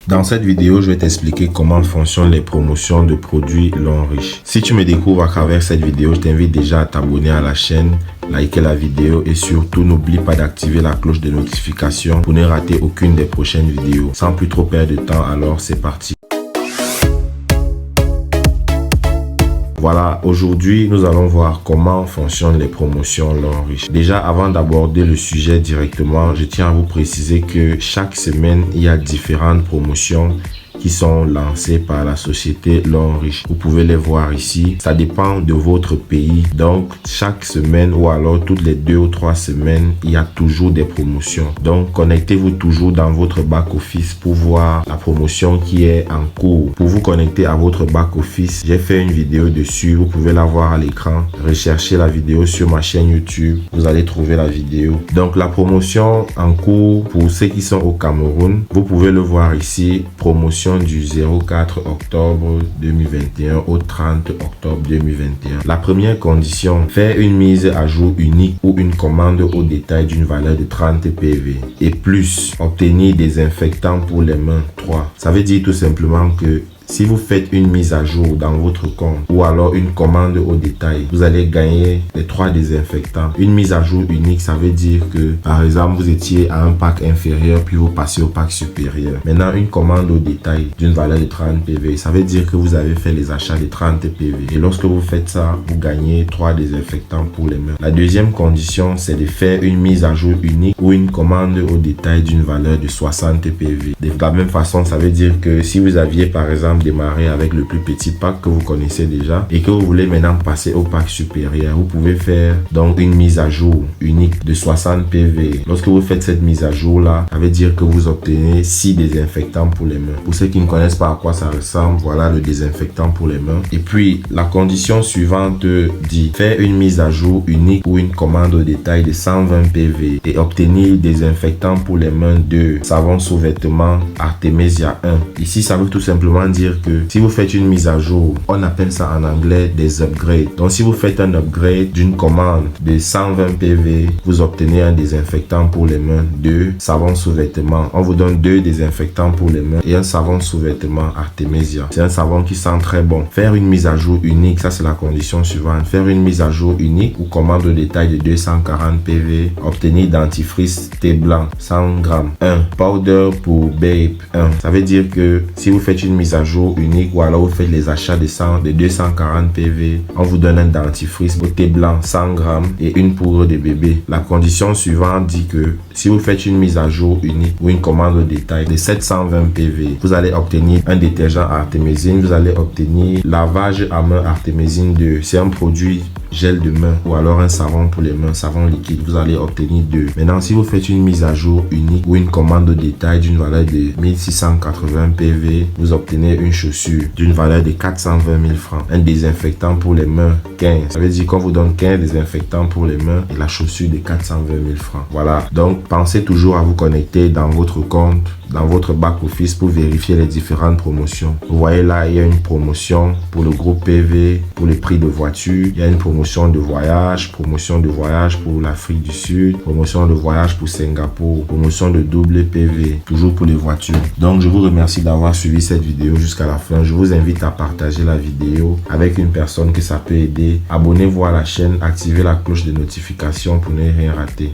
Dans cette vidéo, je vais t'expliquer comment fonctionnent les promotions de produits Long Riche. Si tu me découvres à travers cette vidéo, je t'invite déjà à t'abonner à la chaîne, liker la vidéo et surtout n'oublie pas d'activer la cloche de notification pour ne rater aucune des prochaines vidéos. Sans plus trop perdre de temps, alors c'est parti. Voilà, aujourd'hui, nous allons voir comment fonctionnent les promotions Long Riche. Déjà, avant d'aborder le sujet directement, je tiens à vous préciser que chaque semaine, il y a différentes promotions qui sont lancées par la société Long Riche. Vous pouvez les voir ici. Ça dépend de votre pays. Donc, chaque semaine ou alors toutes les 2 ou 3 semaines, il y a toujours des promotions. Donc, connectez-vous toujours dans votre back-office pour voir la promotion qui est en cours. Pour vous connecter à votre back-office, j'ai fait une vidéo dessus. Vous pouvez la voir à l'écran. Recherchez la vidéo sur ma chaîne YouTube. Vous allez trouver la vidéo. Donc, la promotion en cours pour ceux qui sont au Cameroun, vous pouvez le voir ici. Promotion du 04 octobre 2021 au 30 octobre 2021. La première condition, faire une mise à jour unique ou une commande au détail d'une valeur de 30 PV et plus obtenir des désinfectants pour les mains 3. Ça veut dire tout simplement que si vous faites une mise à jour dans votre compte ou alors une commande au détail, vous allez gagner les 3 désinfectants. Une mise à jour unique, ça veut dire que, par exemple, vous étiez à un pack inférieur puis vous passez au pack supérieur. Maintenant, une commande au détail d'une valeur de 30 PV, ça veut dire que vous avez fait les achats de 30 PV. Et lorsque vous faites ça, vous gagnez 3 désinfectants pour les mains. La deuxième condition, c'est de faire une mise à jour unique ou une commande au détail d'une valeur de 60 PV. De la même façon, ça veut dire que si vous aviez, par exemple, démarrer avec le plus petit pack que vous connaissez déjà et que vous voulez maintenant passer au pack supérieur, vous pouvez faire donc une mise à jour unique de 60 PV. Lorsque vous faites cette mise à jour là, ça veut dire que vous obtenez 6 désinfectants pour les mains. Pour ceux qui ne connaissent pas à quoi ça ressemble, voilà le désinfectant pour les mains. Et puis la condition suivante dit faire une mise à jour unique ou une commande au détail de 120 PV et obtenir des désinfectants pour les mains de savon sous-vêtements Artemisia 1. Ici, ça veut tout simplement dire que si vous faites une mise à jour, on appelle ça en anglais des upgrades. Donc si vous faites un upgrade d'une commande de 120 PV, vous obtenez un désinfectant pour les mains, 2 savons sous-vêtements. On vous donne 2 désinfectants pour les mains et un savon sous-vêtements Artemisia. C'est un savon qui sent très bon. Faire une mise à jour unique, ça c'est la condition suivante. Faire une mise à jour unique ou commande au détail de 240 PV, obtenir dentifrice thé blanc 100 grammes, 1 powder pour Babe 1. Ça veut dire que si vous faites une mise à jour unique ou alors vous faites les achats de 240 PV, on vous donne un dentifrice au thé blanc 100 grammes et une poudre de bébé. La condition suivante dit que si vous faites une mise à jour unique ou une commande au détail de 720 PV, vous allez obtenir un détergent Artémisine, vous allez obtenir lavage à main Artémisine 2. C'est un produit gel de main ou alors un savon pour les mains, savon liquide, vous allez obtenir 2. Maintenant, si vous faites une mise à jour unique ou une commande au détail d'une valeur de 1680 PV, vous obtenez une chaussure d'une valeur de 420 000 francs. Un désinfectant pour les mains 15. Ça veut dire qu'on vous donne 15 désinfectants pour les mains et la chaussure de 420 000 francs. Voilà. Donc, pensez toujours à vous connecter dans votre compte, dans votre back-office pour vérifier les différentes promotions. Vous voyez là, il y a une promotion pour le groupe PV, pour les prix de voiture. Il y a une promotion de voyage pour l'Afrique du Sud, promotion de voyage pour Singapour, promotion de double PV, toujours pour les voitures. Donc, je vous remercie d'avoir suivi cette vidéo jusqu'à la fin. Je vous invite à partager la vidéo avec une personne que ça peut aider. Abonnez-vous à la chaîne, activez la cloche de notification pour ne rien rater.